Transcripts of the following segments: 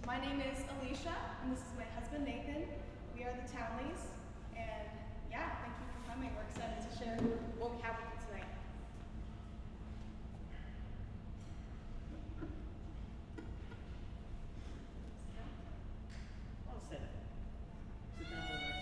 My name is Alisha, and this is my husband Nathan. We are the Townleys, and yeah, thank you for coming. We're excited to share what we have with you tonight. I'll sit. Sit down over there.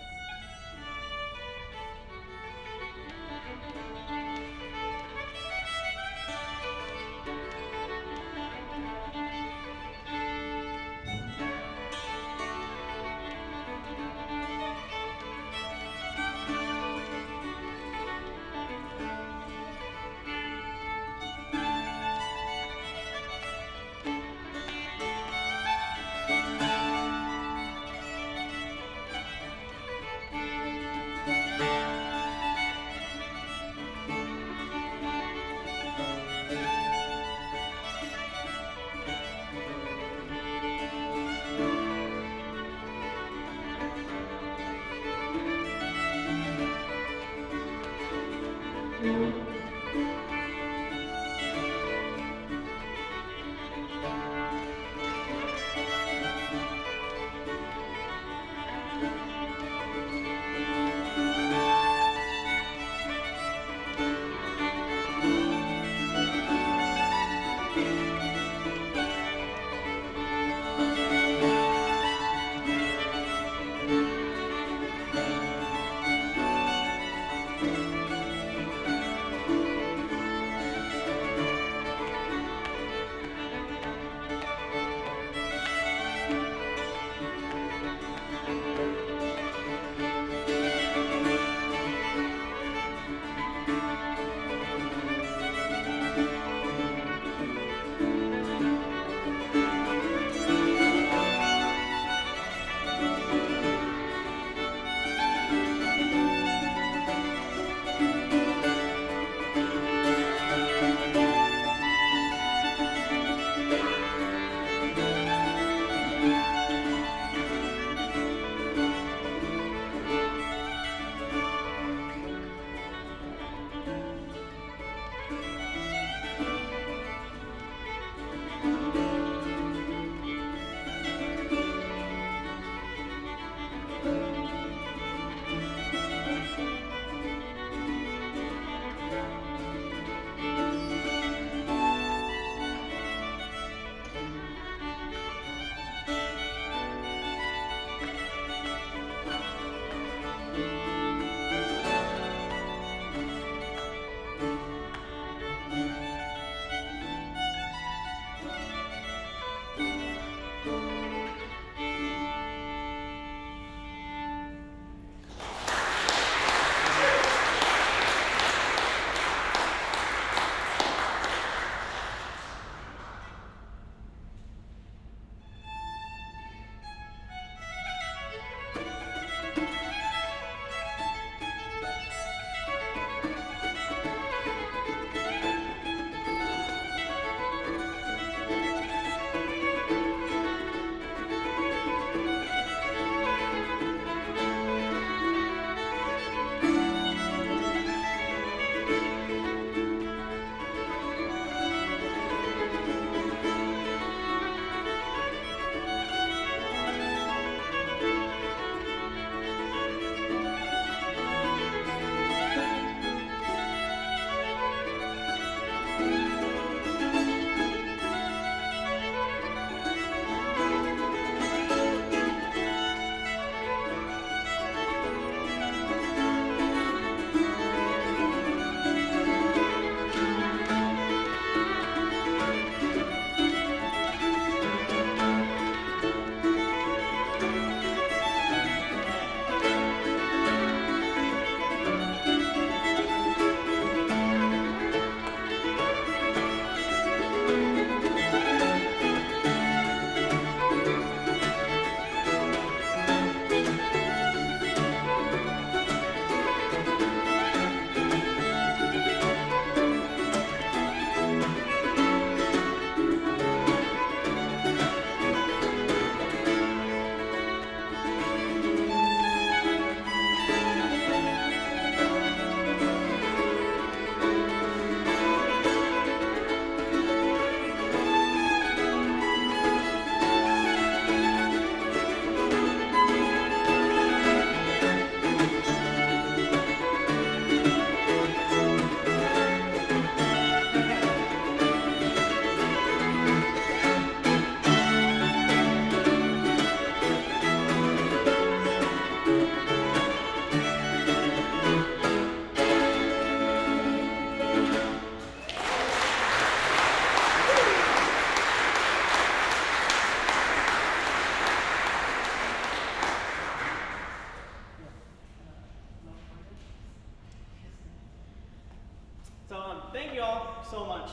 thank you all so much.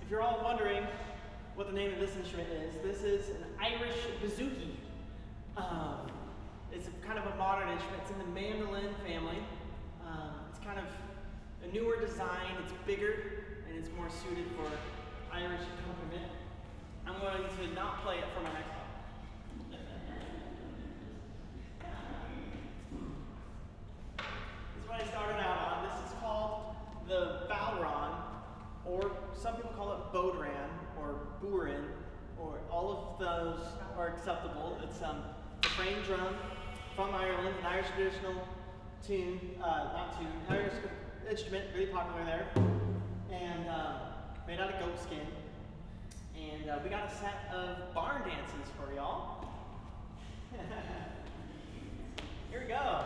If you're all wondering what the name of this instrument is, this is an Irish bouzouki. It's kind of a modern instrument. It's in the mandolin family. It's kind of a newer design. It's bigger and it's more suited for Irish accompaniment. I'm going to not play it for my next one. This is what I started out on. This is called an Irish traditional Irish instrument, really popular there, and made out of goat skin. And we got a set of barn dances for y'all. Here we go.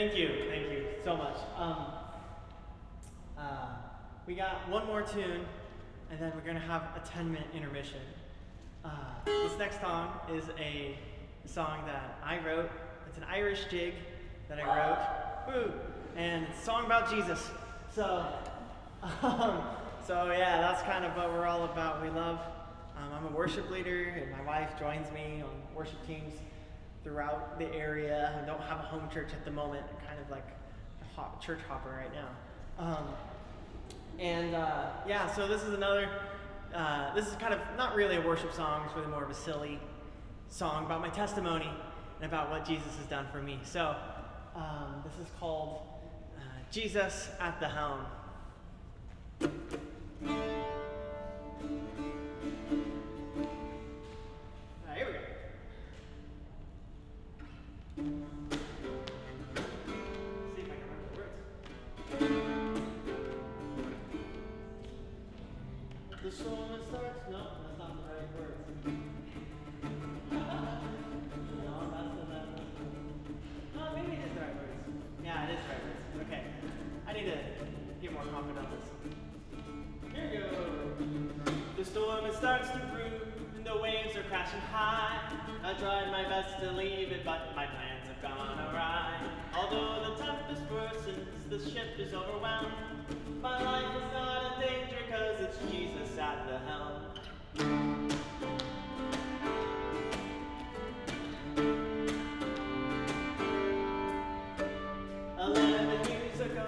Thank you so much. We got one more tune, and then we're going to have a 10-minute intermission. This next song is a song that I wrote. It's an Irish jig that I wrote. Woo! And it's a song about Jesus. So yeah, that's kind of what we're all about. We love. I'm a worship leader, and my wife joins me on worship teams throughout the area. I don't have a home church at the moment. I'm kind of like a church hopper right now. So this is another, this is kind of not really a worship song. It's really more of a silly song about my testimony and about what Jesus has done for me. So this is called Jesus at the Helm. Here we go. See if I can remember the words. The storm starts. No, that's not the right words. No, that's the bad one. Oh, maybe it is the right words. Yeah, it is the right words. Okay. I need to get more confident on this. Here we go. The storm it starts to brew, and the waves are crashing high. I tried my best to leave it, but my plans have gone awry. Although the tempest worsens, the ship is overwhelmed. My life is not in danger, 'cause it's Jesus at the helm. 11 years ago,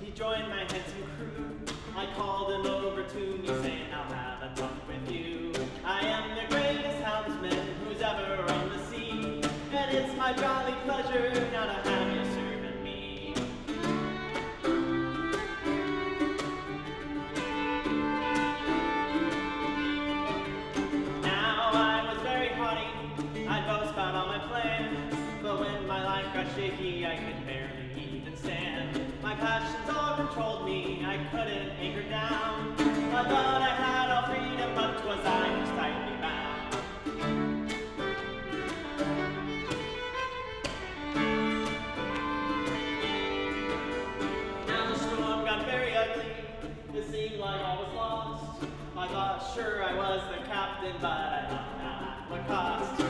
he joined my handsome crew. I called him over to me, saying, I'll have a talk with you. I am the greatest helmsman who's ever on the sea, and it's my jolly pleasure now to have you serving me. Now I was very haughty, I'd boast about all my plans, but when my life got shaky, I could barely even stand. My passions all controlled me, I couldn't anchor down. I thought I had all freedom, but 'twas I who's tightly bound. Now the storm got very ugly, it seemed like I was lost. I thought sure I was the captain, but I thought now at what cost.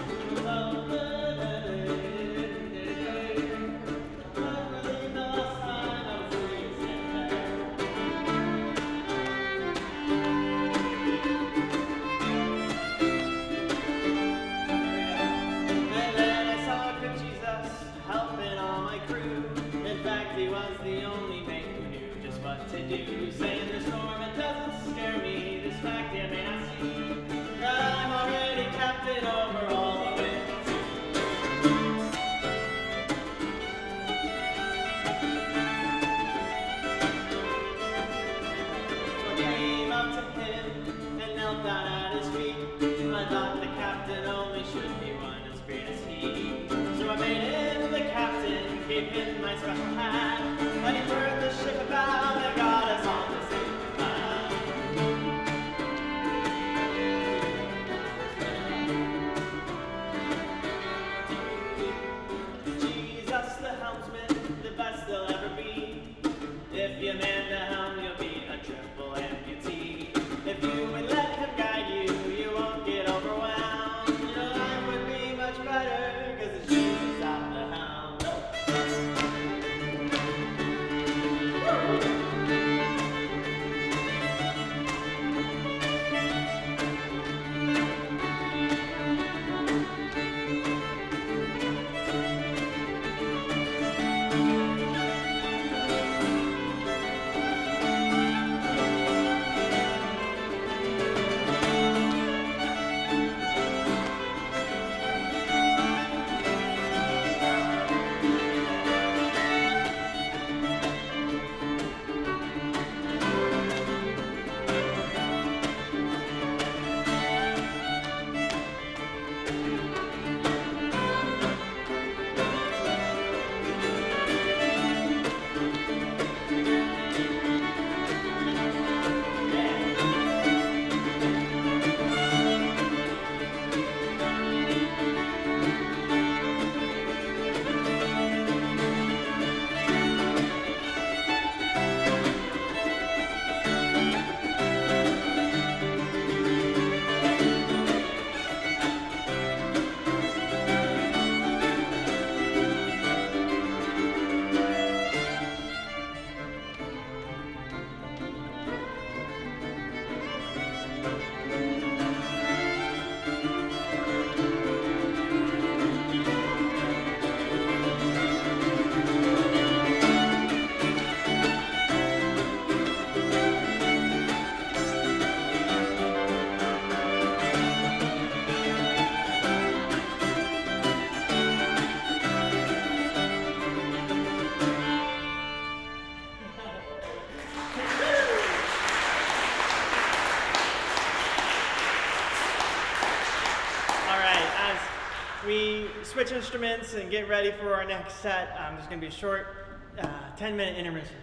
Saying the storm, it doesn't scare me. This fact you may not see, that I'm already captain over all the winds. So I came up to him and knelt down at his feet. I thought the captain only should be one as great as he. So I made him the captain, gave him my special hat, and he turned the ship about and got us on the same path. Jesus the helmsman, the best there'll ever be. If you man the helm, you'll be a triple amputee. If you would let him guide you, you won't get overwhelmed. Your life would be much better, 'cause it's Jesus at the helm. switch instruments and get ready for our next set. There's going to be a short 10-minute intermission.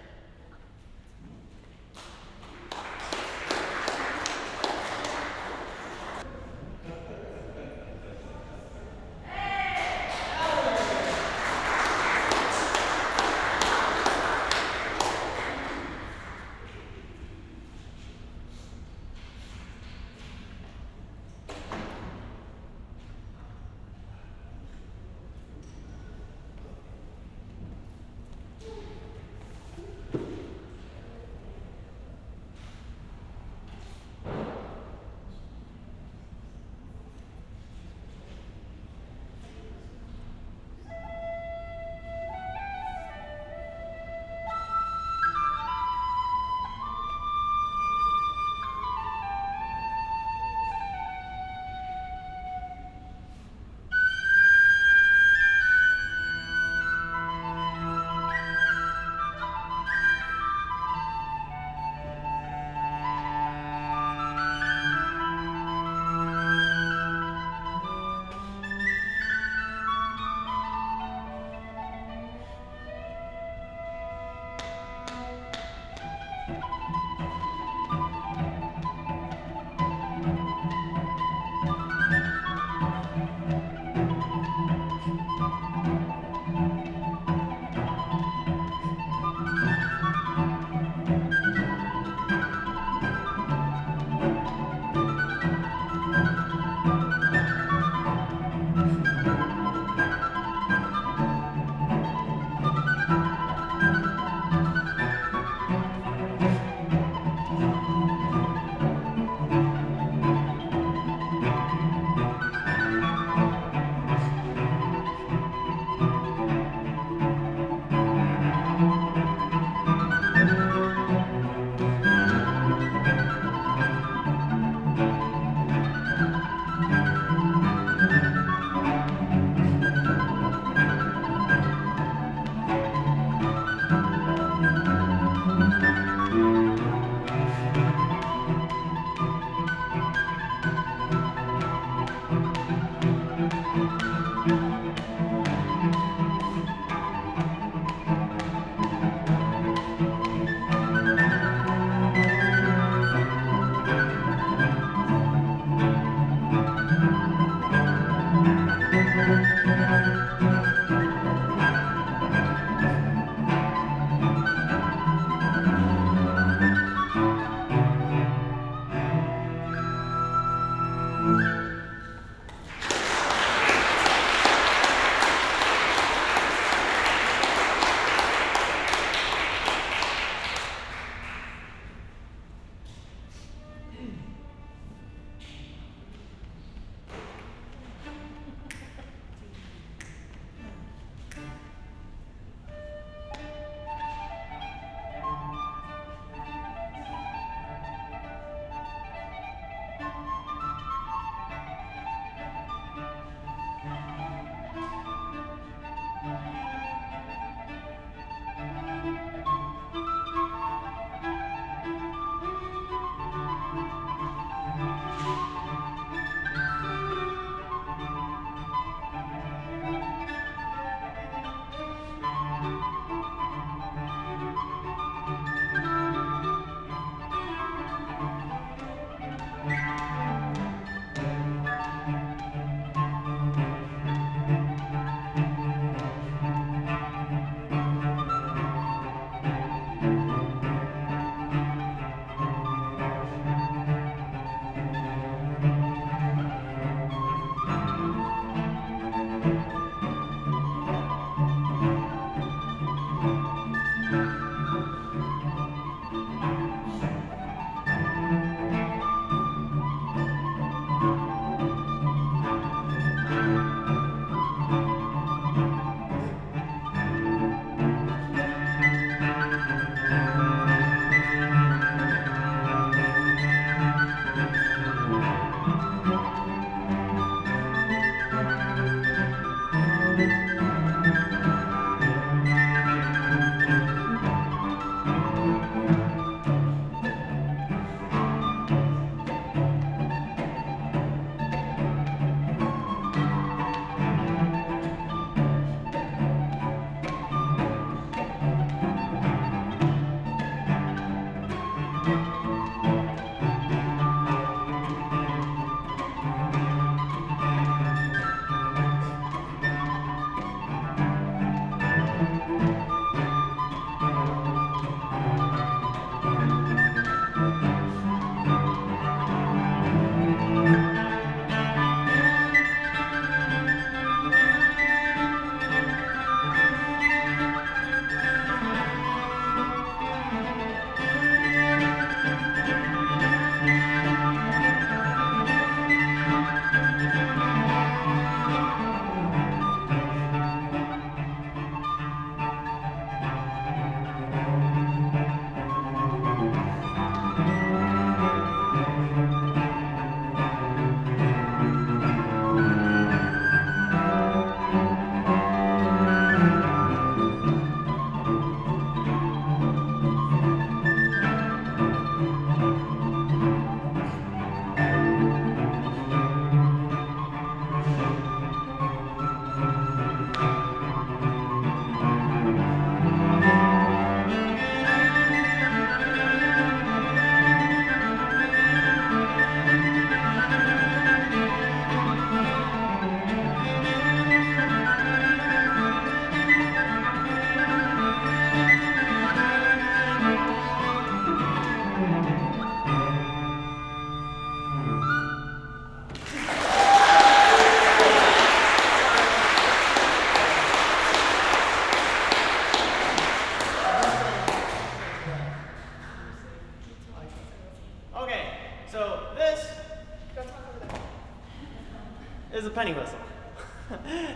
is a penny whistle.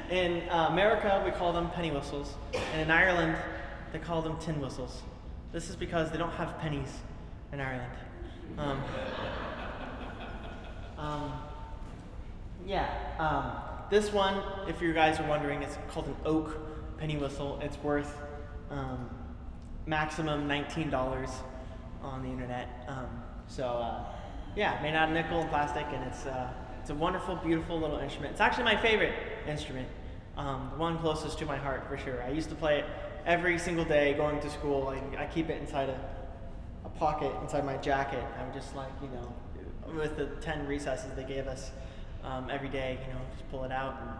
In America, we call them penny whistles, and in Ireland, they call them tin whistles. This is because they don't have pennies in Ireland. This one, if you guys are wondering, it's called an oak penny whistle. It's worth maximum $19 on the internet. Made out of nickel and plastic, and it's a wonderful, beautiful little instrument. It's actually my favorite instrument, the one closest to my heart for sure. I used to play it every single day going to school. I keep it inside a pocket inside my jacket. I would just with the 10 recesses they gave us every day, just pull it out and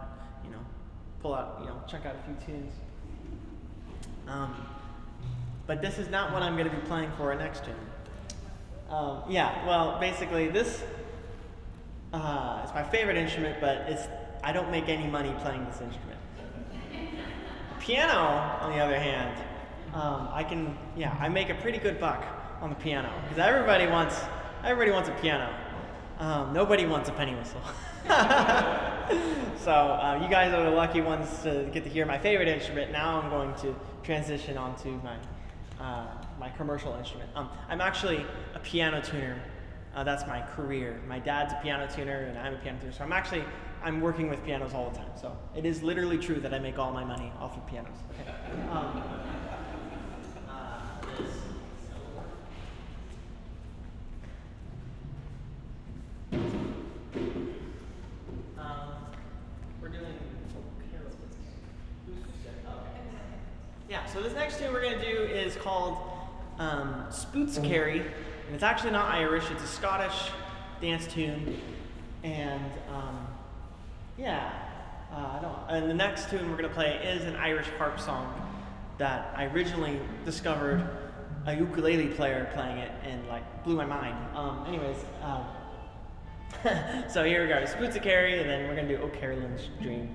check out a few tunes. But this is not what I'm going to be playing for our next tune. Basically this is my favorite instrument, but I don't make any money playing this instrument. The piano, on the other hand, I make a pretty good buck on the piano, because everybody wants a piano. Nobody wants a penny whistle. So you guys are the lucky ones to get to hear my favorite instrument. Now I'm going to transition onto my commercial instrument. I'm actually a piano tuner. That's my career. My dad's a piano tuner, and I'm a piano tuner. So I'm working with pianos all the time. So it is literally true that I make all my money off of pianos. Okay. We're doing so this next tune we're going to do is called Spootsikerry, and it's actually not Irish, it's a Scottish dance tune, and and the next tune we're going to play is an Irish harp song that I originally discovered a ukulele player playing it and blew my mind. So here we go, Spootsikerry, and then we're going to do O Carolyn's Dream.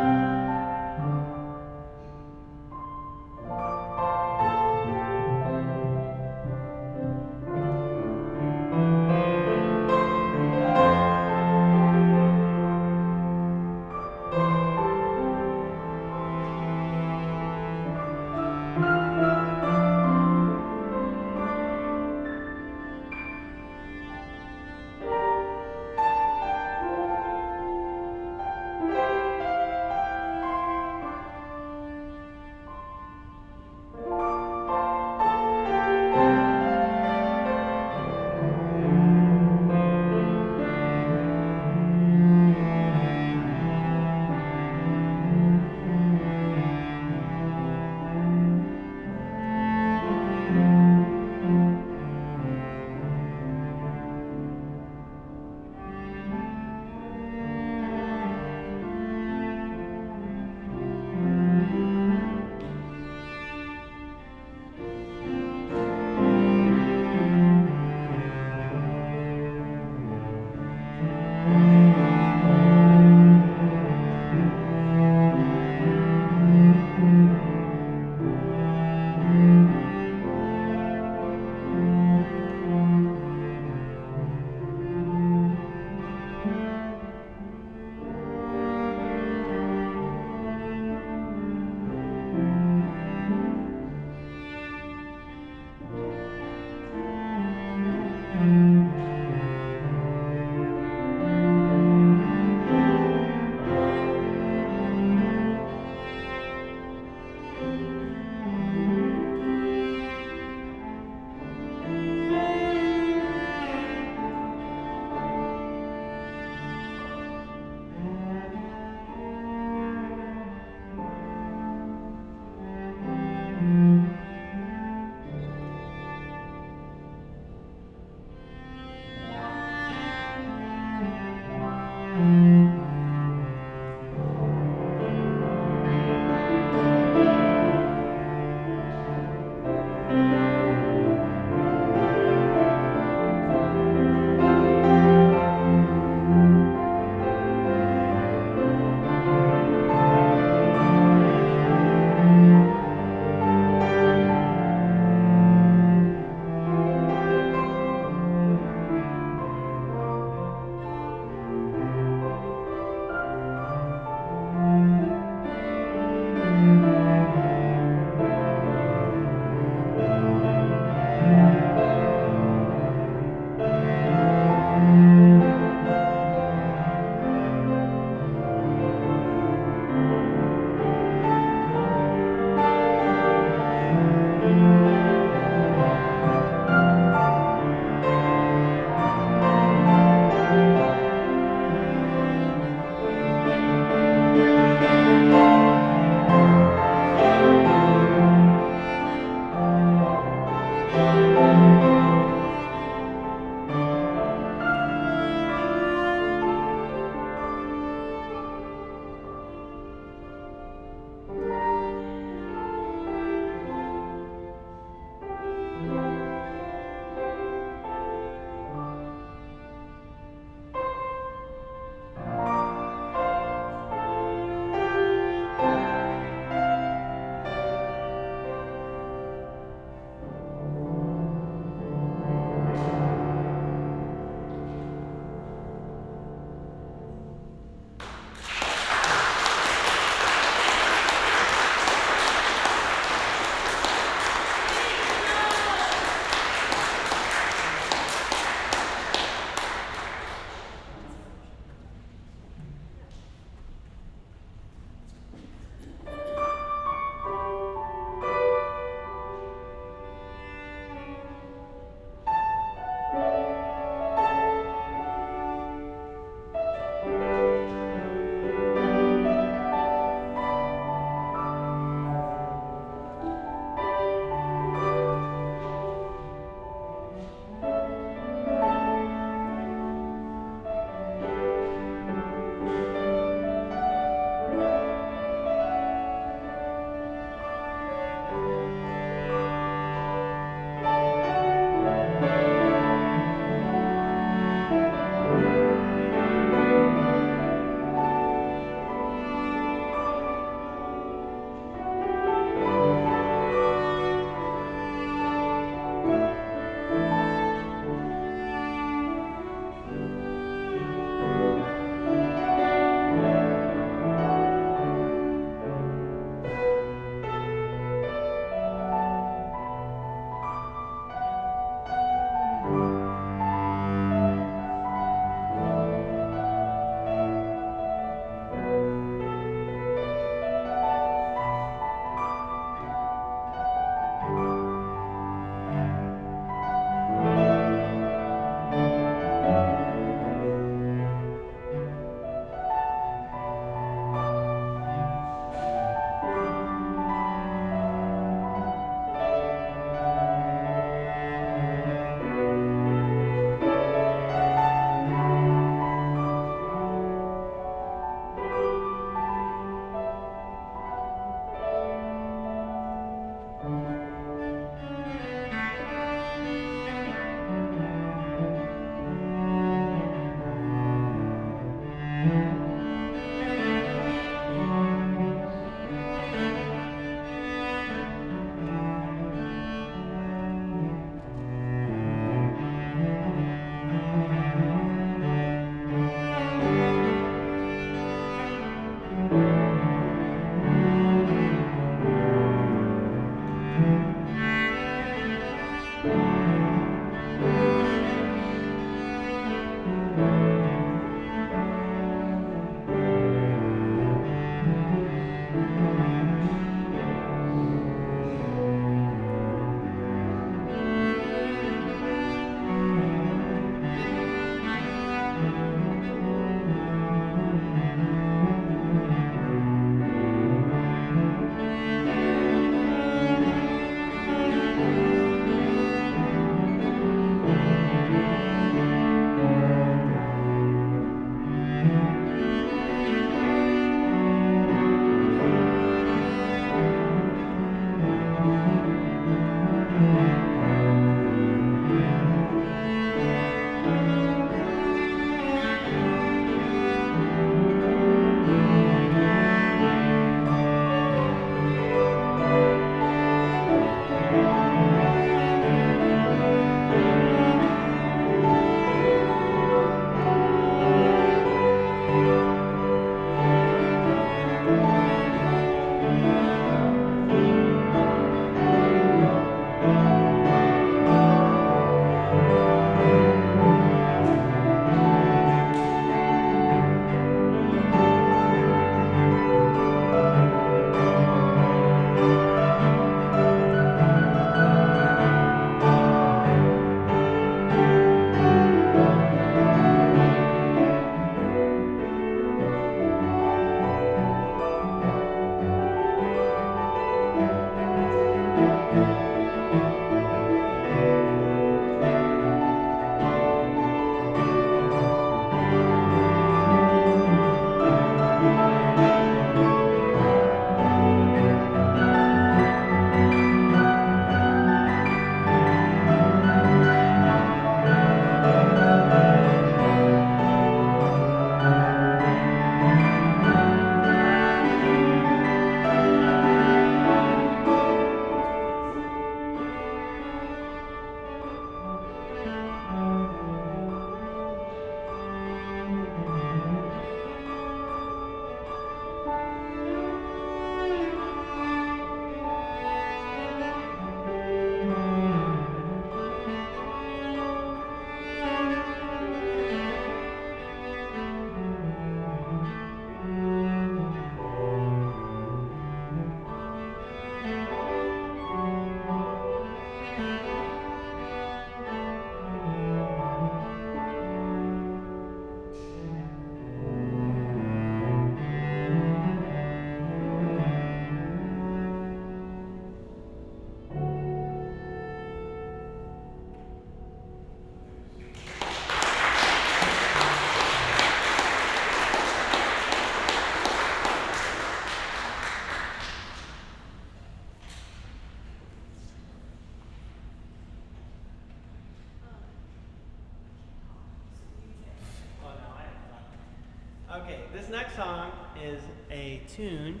this next song is a tune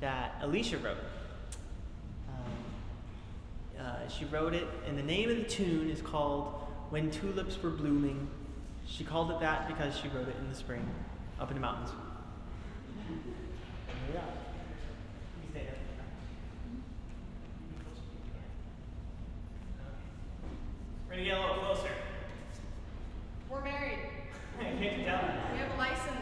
that Alisha wrote. She wrote it, and the name of the tune is called When Tulips Were Blooming. She called it that because she wrote it in the spring, up in the mountains. Yeah. You can stay there. We're going to get a little closer. We're married. I can't tell. We have a license.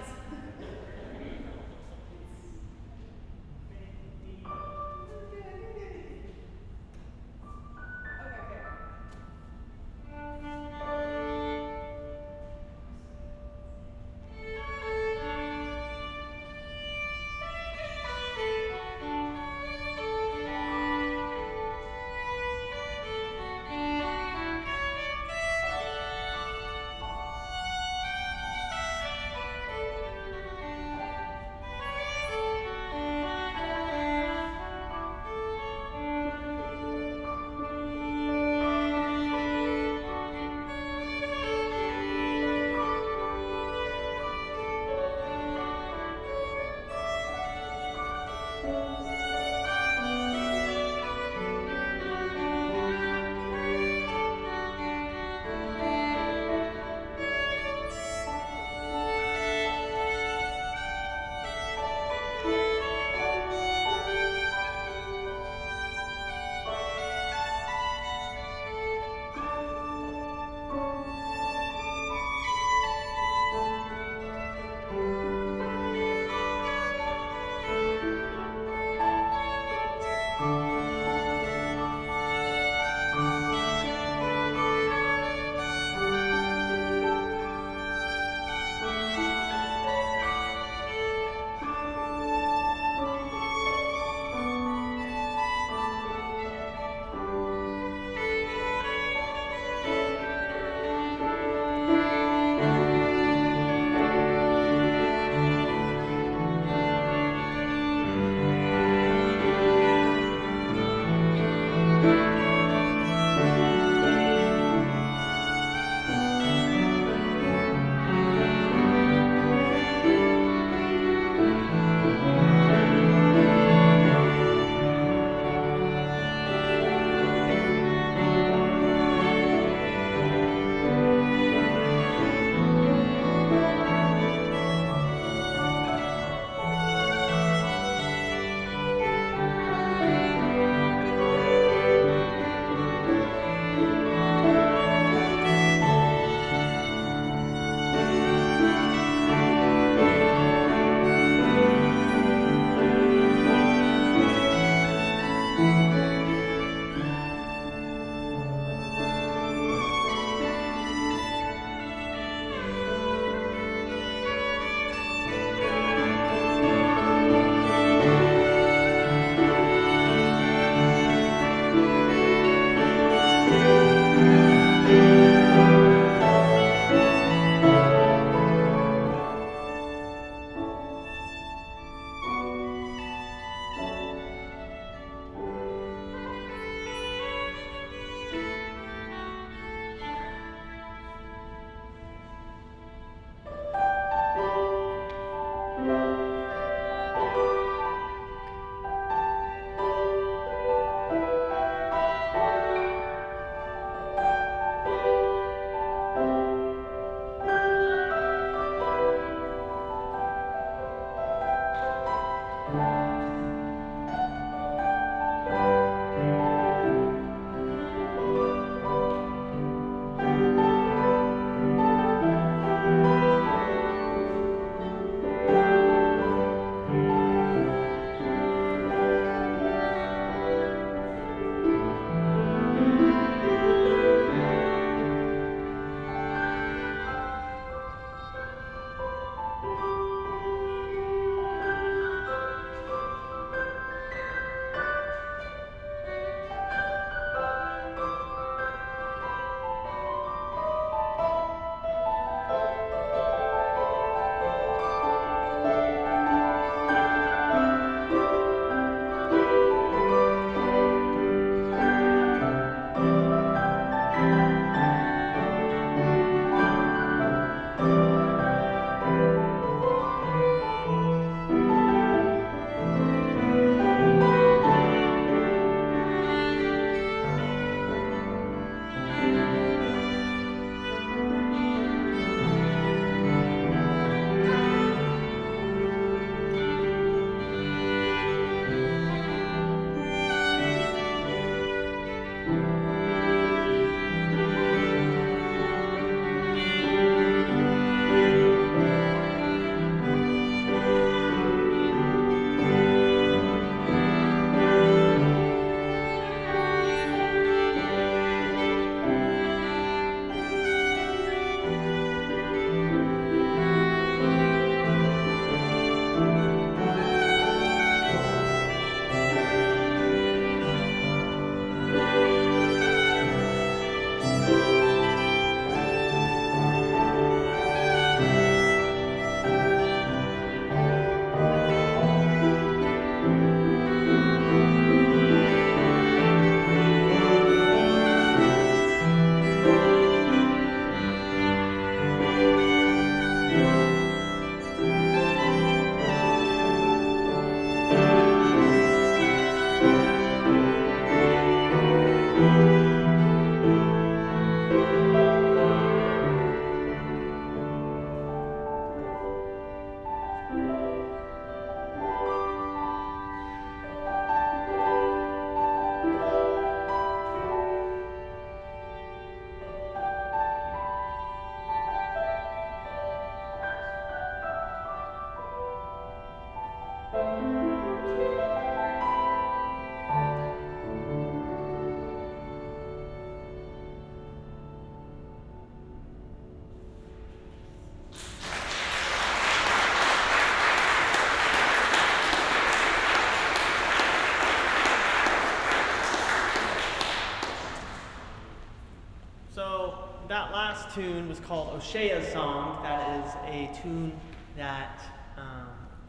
that last tune was called O'Shea's Song. That is a tune that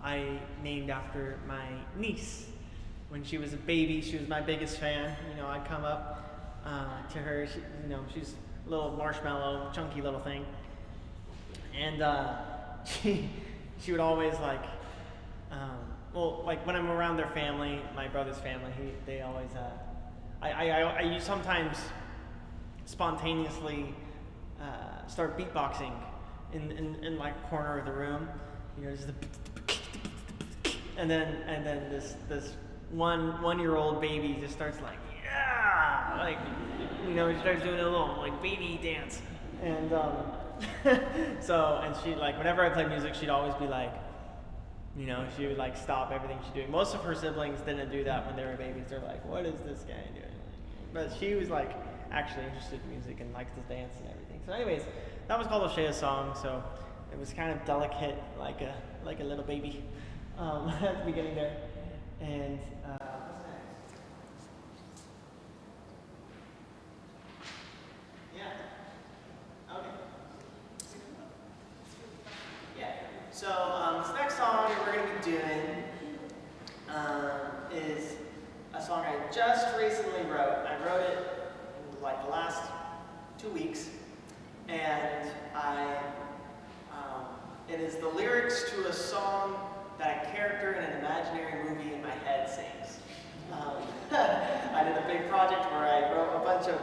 I named after my niece. When she was a baby, she was my biggest fan. You know, I'd come up to her. She's a little marshmallow, chunky little thing, and she would always like. Like when I'm around their family, my brother's family, they always. I sometimes spontaneously start beatboxing in like a corner of the room, just and then this 1-year-old baby just starts like he starts doing a little like baby dance, and and she like whenever I play music, she'd always be like, she would like stop everything she's doing. Most of her siblings didn't do that when they were babies. They're like, what is this guy doing? But she was like actually interested in music and liked to dance and everything. So anyways, that was called O'Shea's Song. So it was kind of delicate, like a little baby at the beginning there. And what's next? Yeah. Okay. Yeah. So this next song that we're going to be doing is a song I just recently wrote. I wrote it in like the last 2 weeks, and it is the lyrics to a song that a character in an imaginary movie in my head sings. I did a big project where I wrote a bunch of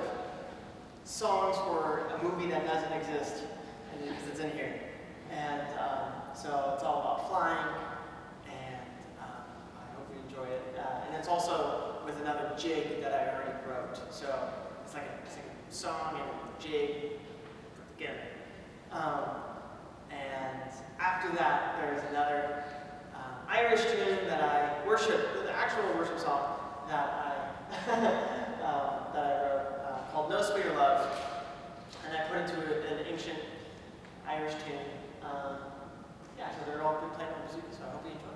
songs for a movie that doesn't exist, because it's in here. And so it's all about flying, and I hope you enjoy it. And it's also with another jig that I already wrote. So it's like a song and a jig put together. And after that, there's another Irish tune that I worship, the actual worship song that I wrote called No Sweeter Love. And I put into an ancient Irish tune. So they're all good playing on bouzouki, so I hope you enjoy it.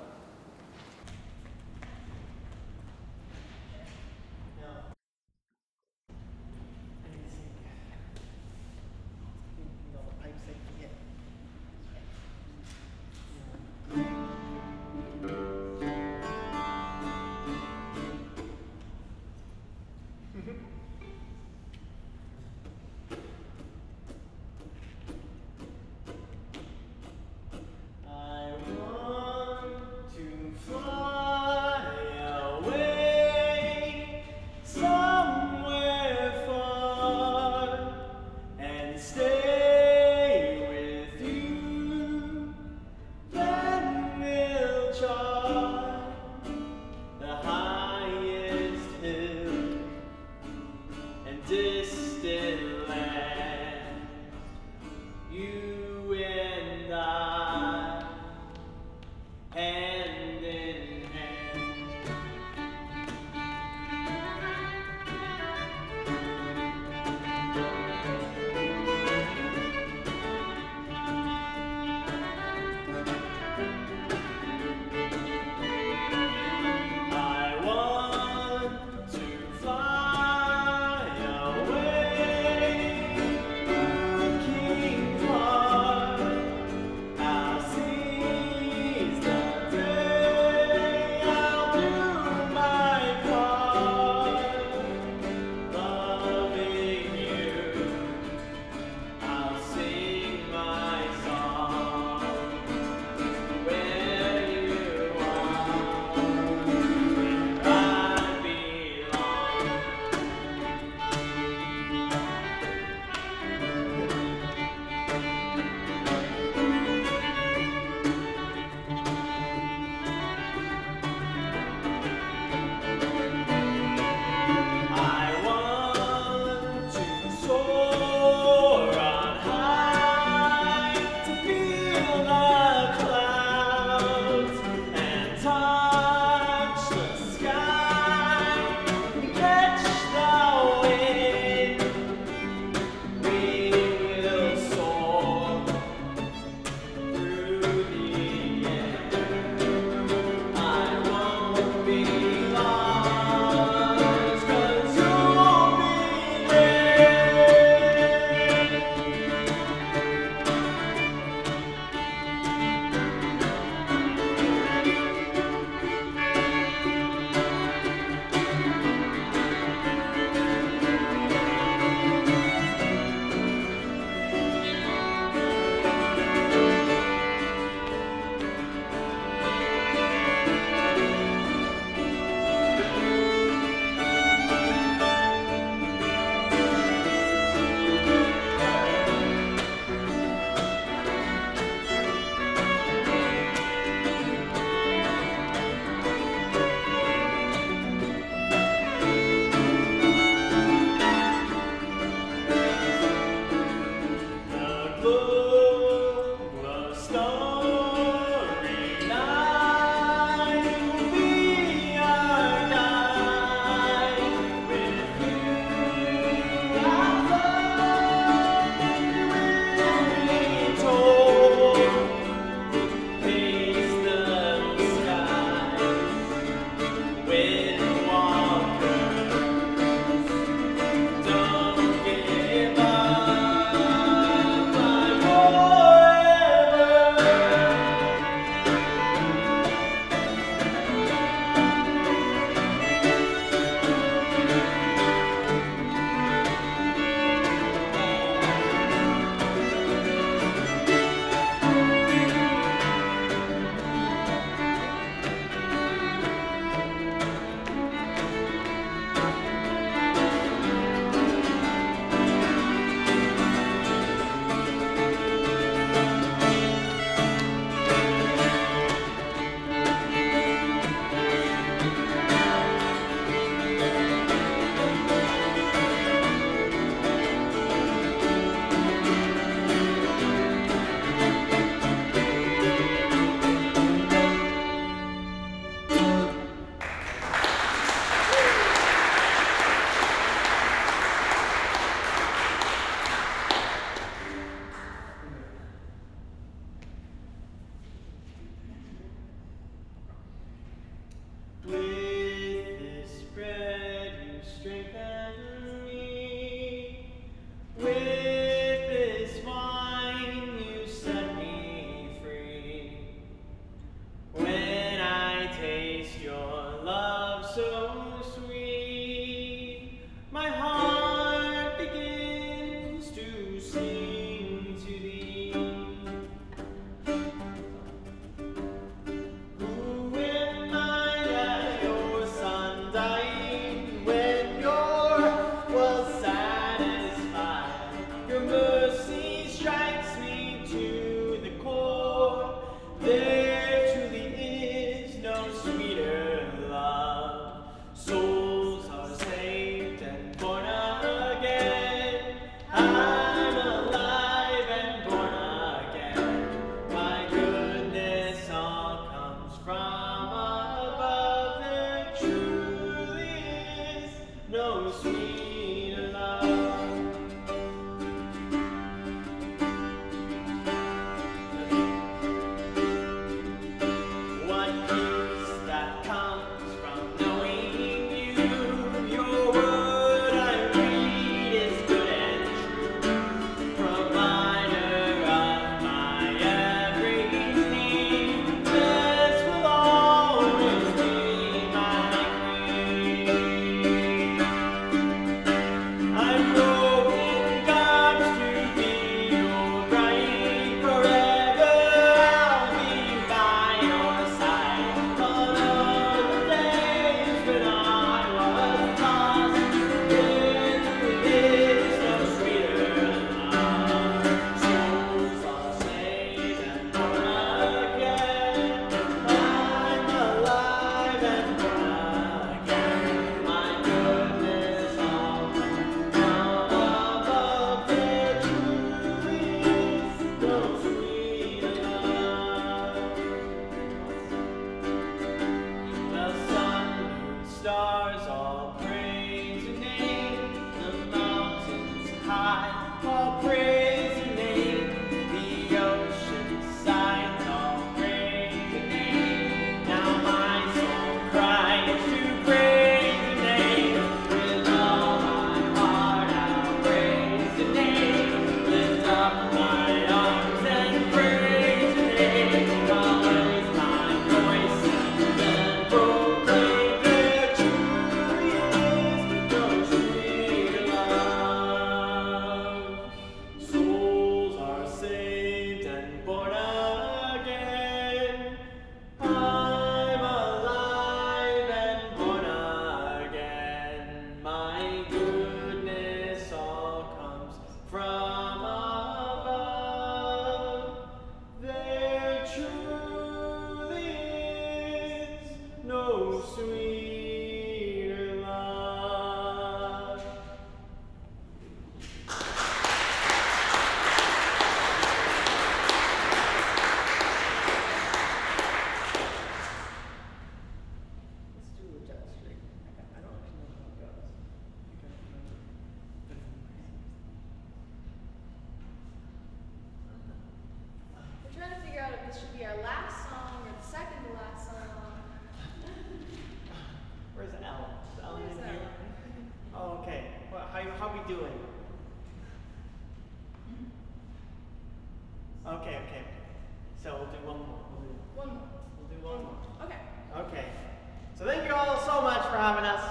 Now, I need to see all the pipes they can get. I want no sweeter love. What peace that comes from knowing you, your word I read is good and true, provider of my every need. This will always be my creed. I'm broken garbs to be your bride forever. I'll be by your side on all the days when I was lost. It is no sweeter than love. Souls are saved and born again. I'm alive and born again. My goodness, all from above. There truly is no sweeter love. The sun, moon, stars all praise your name. The mountains high all praise your name. The ocean sides all praise your name. Now my soul cries to praise your name. With all my heart I'll praise your name. Lift up my arms and praise your name. I'll raise my voice and proclaim there truly is no sweeter love. Souls are saved and born again. I'm alive and born again. My goodness all comes from above. There truly is no sweeter love. Let's do a jet streak. I don't actually know how it goes. We're trying to figure out if this should be our last song or the second to last song. Where's Ellen? Is Ellen in Where's here? Ellen? Oh, okay. Well, how we doing? Okay. So we'll do one more. One more. We'll do one more. Okay. Okay. So thank you all so much for having us.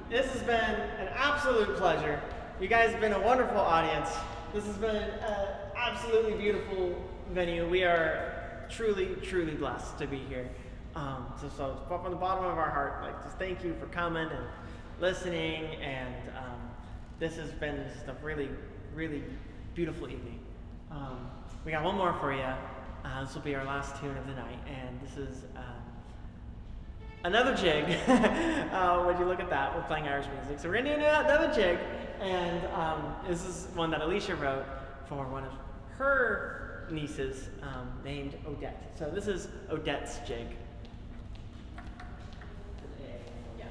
This has been an absolute pleasure. You guys have been a wonderful audience. This has been an absolutely beautiful venue. We are truly, truly blessed to be here. So from the bottom of our heart, like, just thank you for coming and listening. And this has been just a really, really beautiful evening. We got one more for you. This will be our last tune of the night, and this is another jig. Would you look at that? We're playing Irish music, so we're gonna do another jig, and this is one that Alisha wrote for one of her nieces named Odette. So this is Odette's jig. Yeah.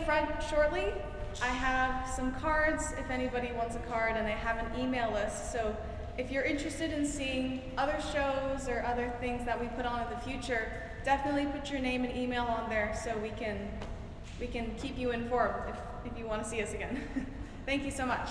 front shortly. I have some cards if anybody wants a card, and I have an email list. So if you're interested in seeing other shows or other things that we put on in the future, definitely put your name and email on there so we can keep you informed if you want to see us again. Thank you so much.